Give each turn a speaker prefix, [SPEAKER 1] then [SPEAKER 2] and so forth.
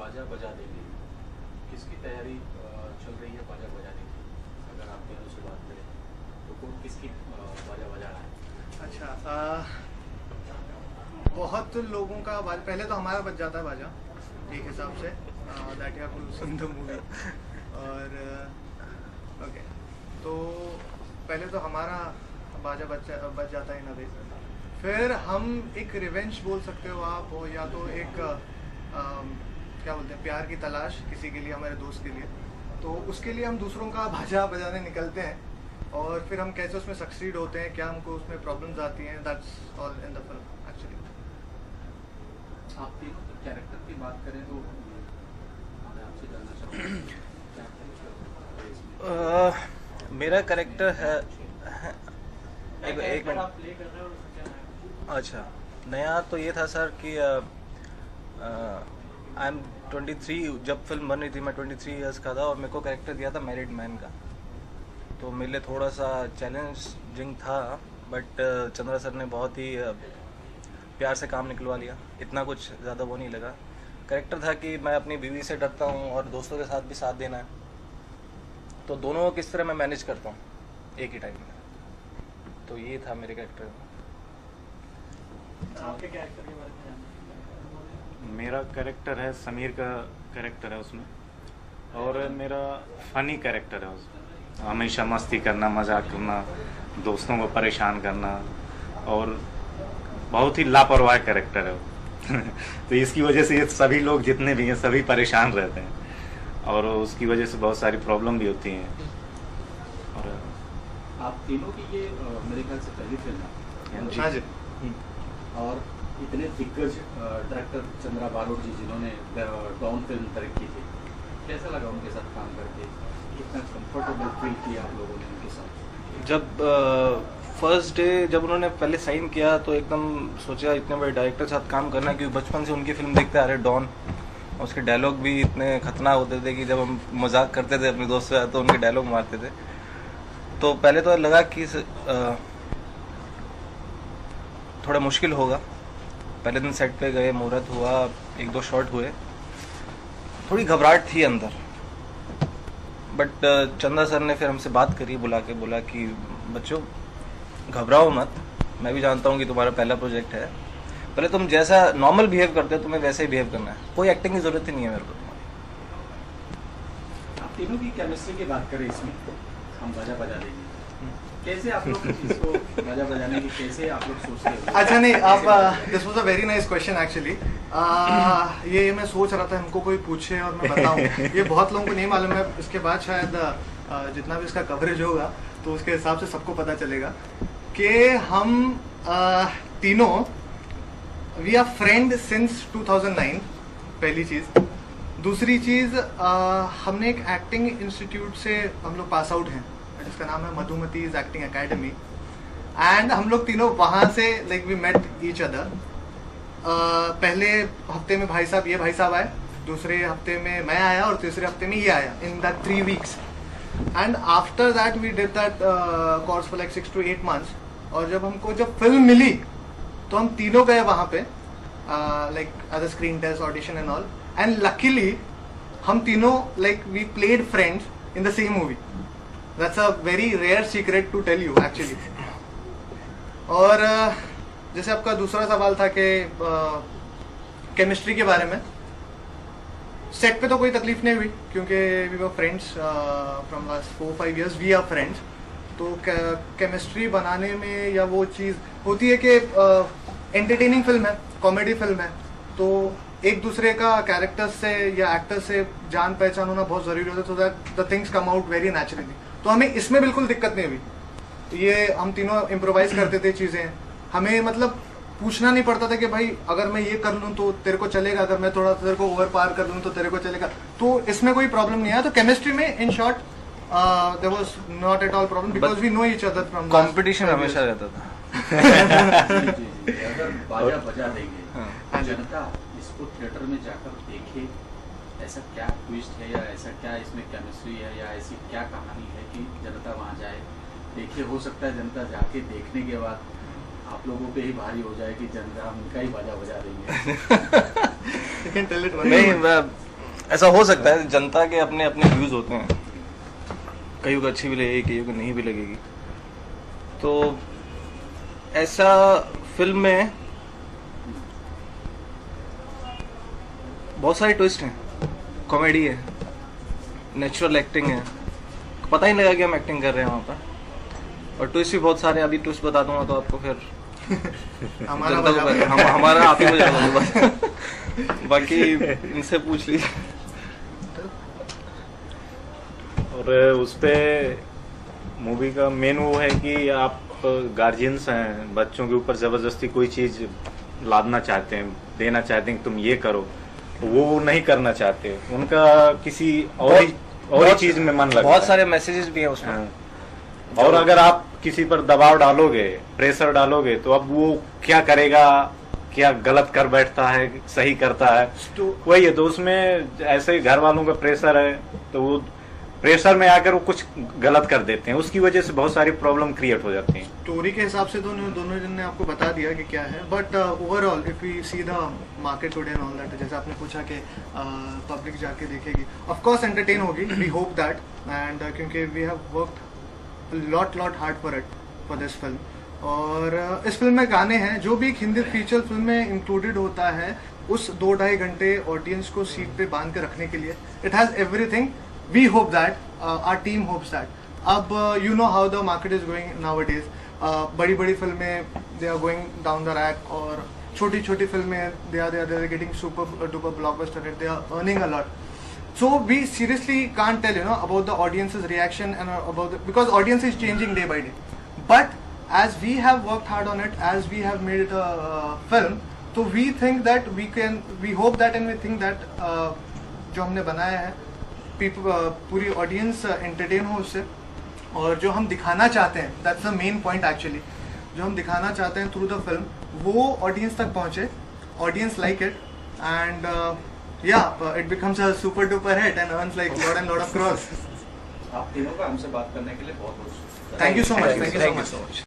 [SPEAKER 1] बाजा बजा देंगे, किसकी तैयारी चल रही है बाजा बजाने की? अगर आप तीनों से बात करें तो कौन किसकी बाजा बजा रहा है?
[SPEAKER 2] अच्छा, बहुत लोगों का पहले तो हमारा बज जाता है बाजा एक हिसाब से, दैट हैव टू सुन द मूवी। और ओके, तो पहले तो हमारा बाजा बज जाता है इन अ वे। फिर हम एक रिवेंज बोल सकते हो आप, हो या तो एक क्या बोलते हैं, प्यार की तलाश किसी के लिए, हमारे दोस्त के लिए, तो उसके लिए हम दूसरों का बाजा बजाने निकलते हैं। और फिर हम कैसे उसमें सक्सीड होते हैं, क्या हमको उसमें प्रॉब्लम्स आती हैं, that's all in the film actually.
[SPEAKER 1] आप तीनों के कैरेक्टर की बात करें तो मैं आपसे जानना चाहूँगा क्या कैरेक्टर
[SPEAKER 3] मेरा कैरेक्टर है एक
[SPEAKER 1] आप
[SPEAKER 3] मिनट।
[SPEAKER 1] प्ले कर रहे हो उसमें क्या है?
[SPEAKER 3] अच्छा, नया तो ये था सर कि आई एम 23, जब फिल्म बन रही थी मैं 23 इयर्स का था और मेरे को कैरेक्टर दिया था मैरिड मैन का, तो मेरे लिए थोड़ा सा चैलेंजिंग था, बट चंद्रा सर ने बहुत ही प्यार से काम निकलवा लिया, इतना कुछ ज़्यादा वो नहीं लगा। कैरेक्टर था कि मैं अपनी बीवी से डरता हूँ और दोस्तों के साथ भी साथ देना है, तो दोनों को किस तरह मैं मैनेज करता हूँ एक ही टाइम में, तो ये था मेरे कैरेक्टर में।
[SPEAKER 1] आपके कैरेक्टर के बारे में जानना
[SPEAKER 4] मेरा कैरेक्टर है, समीर का कैरेक्टर है उसमें, और मेरा फनी कैरेक्टर है उसमें। हमेशा मस्ती करना, मजाक करना, दोस्तों को परेशान करना, और बहुत ही लापरवाह कैरेक्टर है वो। तो इसकी वजह से ये सभी लोग जितने भी हैं सभी परेशान रहते हैं, और उसकी वजह से बहुत सारी प्रॉब्लम भी होती हैं। और
[SPEAKER 1] आप तीनों की ये मेरे ख्याल से पहली फिल्म है।
[SPEAKER 2] हाँ जी।
[SPEAKER 1] और इतने दिग्गज डायरेक्टर चंद्रा बारोट जी जिन्होंने डॉन फिल्म डायरेक्ट की थी, कैसा लगा उनके साथ काम करके? कितना कंफर्टेबल फील किया आप लोगों ने उनके साथ?
[SPEAKER 3] जब फर्स्ट डे जब उन्होंने पहले साइन किया तो एकदम सोचा इतने बड़े डायरेक्टर के साथ काम करना है, क्योंकि बचपन से उनकी फिल्म देखते आ रहे डॉन, उसके डायलॉग भी इतने खतरनाक होते थे कि जब हम मजाक करते थे अपने दोस्त से तो उनके डायलॉग मारते थे। तो पहले तो लगा कि थोड़ा मुश्किल होगा। पहले दिन सेट पे गए, मुहूर्त हुआ, 1-2 शॉट हुए, थोड़ी घबराहट थी अंदर, बट चंदा सर ने फिर हमसे बात करी, बोला कि बच्चों घबराओ मत, मैं भी जानता हूँ कि तुम्हारा पहला प्रोजेक्ट है, पहले तुम जैसा नॉर्मल बिहेव करते हो तुम्हें वैसे ही बिहेव करना है, कोई एक्टिंग की जरूरत ही नहीं है मेरे को।
[SPEAKER 1] आप तीनों की केमिस्ट्री की बात करें, इसमें हम बाजा बजा देंगे, कैसे आप लोग इसको बाजा बजाने की कैसे आप लोग सोचते हो?
[SPEAKER 2] अच्छा नहीं, आप this was a very nice question actually. ये मैं सोच रहा था हमको कोई पूछे और मैं बताऊं, ये बहुत लोगों को नहीं मालूम है। इसके बाद शायद जितना भी इसका कवरेज होगा तो उसके हिसाब से सबको पता चलेगा कि हम तीनों वी आर फ्रेंड सिंस 2009, पहली चीज़। दूसरी चीज़, हमने एक एक्टिंग इंस्टीट्यूट से हम लोग पास आउट हैं जिसका नाम है मधुमतीज एक्टिंग एकेडमी, एंड हम लोग तीनों वहाँ से like we met each other. पहले हफ्ते में ये भाई साहब आए, दूसरे हफ्ते में मैं आया और तीसरे हफ्ते में ये आया, in that 3 weeks। And after that we did that course for like 6 to 8 months। और जब फिल्म मिली तो हम तीनों गए वहाँ पे, like as a screen test, audition and all, and luckily हम तीनों like we played friends in the same movie. That's a very rare secret to tell you actually। और जैसे आपका दूसरा सवाल था कि केमिस्ट्री के बारे में, सेट पे तो कोई तकलीफ नहीं हुई क्योंकि we were friends from last 4-5 years, we are friends. तो केमिस्ट्री बनाने में या वो चीज़ होती है कि एंटरटेनिंग फिल्म है, कॉमेडी फिल्म है, तो एक दूसरे का कैरेक्टर्स से या एक्टर्स से जान पहचान होना बहुत ज़रूरी होता है, so that the things come out very naturally. तो हमें इसमें बिल्कुल दिक्कत नहीं हुई। ये हम तीनों इम्प्रोवाइज करते थे चीज़ें, हमें मतलब पूछना नहीं पड़ता था कि भाई अगर मैं ये कर लूँ तो तेरे को चलेगा, अगर मैं थोड़ा तेरे को ओवर पार कर लूँ तो तेरे को चलेगा, तो इसमें कोई प्रॉब्लम नहीं आया। तो केमिस्ट्री में in short there was not at all problem because we know each other from
[SPEAKER 3] competition हमेशा रहता था।
[SPEAKER 1] अगर बाजा बजा देंगे, जनता इसको थिएटर में जाकर देखे, ऐसा क्या ट्विस्ट है या ऐसा क्या इसमें केमिस्ट्री है या ऐसी क्या कहानी है कि जनता वहाँ जाए देखे? हो सकता है जनता जाके देखने के बाद आप लोगों पे ही भारी हो जाए कि जनता हम उनका ही बाजा बजा देंगे।
[SPEAKER 3] नहीं, ऐसा हो सकता है, जनता के अपने अपने व्यूज होते हैं, कईयों को अच्छी भी लगेगी, कईयों को नहीं भी लगेगी। तो ऐसा फिल्म में बहुत सारे ट्विस्ट हैं, कॉमेडी है, नेचुरल एक्टिंग है, पता ही नहीं लगा कि हम एक्टिंग कर रहे हैं वहाँ पर, और ट्विस्ट भी बहुत सारे। अभी ट्विस्ट बता दूंगा तो आपको फिर हमारा आप ही हो जाएगा बस। बाकी इनसे पूछ लीजिए।
[SPEAKER 4] और उस पे मूवी का मेन वो है कि आप गार्जियंस हैं, बच्चों के ऊपर जबरदस्ती कोई चीज लादना चाहते हैं, देना चाहते हैं कि तुम ये करो, वो नहीं करना चाहते, उनका किसी और ही चीज में मन लगता है।
[SPEAKER 3] बहुत सारे मैसेजेस भी हैं उसमें।
[SPEAKER 4] हाँ। और अगर आप किसी पर दबाव डालोगे, प्रेशर डालोगे, तो अब वो क्या करेगा, क्या गलत कर बैठता है, सही करता है, तो वही है। तो उसमें ऐसे घर वालों का प्रेशर है, तो वो प्रेशर में आकर वो कुछ गलत कर देते हैं, उसकी वजह से बहुत सारी प्रॉब्लम क्रिएट हो जाती हैं।
[SPEAKER 2] स्टोरी के हिसाब से दोनों जन ने आपको बता दिया कि क्या है, but overall if we see the market today and all that, जैसे आपने पूछा कि पब्लिक जाके देखेगी, ऑफ कोर्स एंटरटेन होगी, वी होप दैट, एंड क्योंकि we have worked lot hard for this film. और इस फिल्म में गाने हैं, जो भी एक हिंदी फीचर फिल्म में इंक्लूडेड होता है, उस 2-2.5 घंटे ऑडियंस को सीट पे बांध के रखने के लिए, it has everything. We hope that, our team hopes that. अब you know how the market is going nowadays, बड़ी फिल्में they are going down the rack, और छोटी फिल्में they are getting super duper blockbuster hit, they are earning a lot. So we seriously can't tell, you know, about the audience's reaction and about because audience is changing day by day. But as we have worked hard on it, as we have made it a film, so we think that we hope that and we think that जो हमने बनाया है, पूरी audience entertain हो उससे, और जो हम दिखाना चाहते हैं, that's the main point actually, जो हम दिखाना चाहते हैं through the film, वो audience तक पहुँचे, audience like it, and it becomes a super duper hit and earns like lot of crores.
[SPEAKER 1] आप तीनों का हमसे बात करने के लिए बहुत बहुत
[SPEAKER 2] Thank you so much.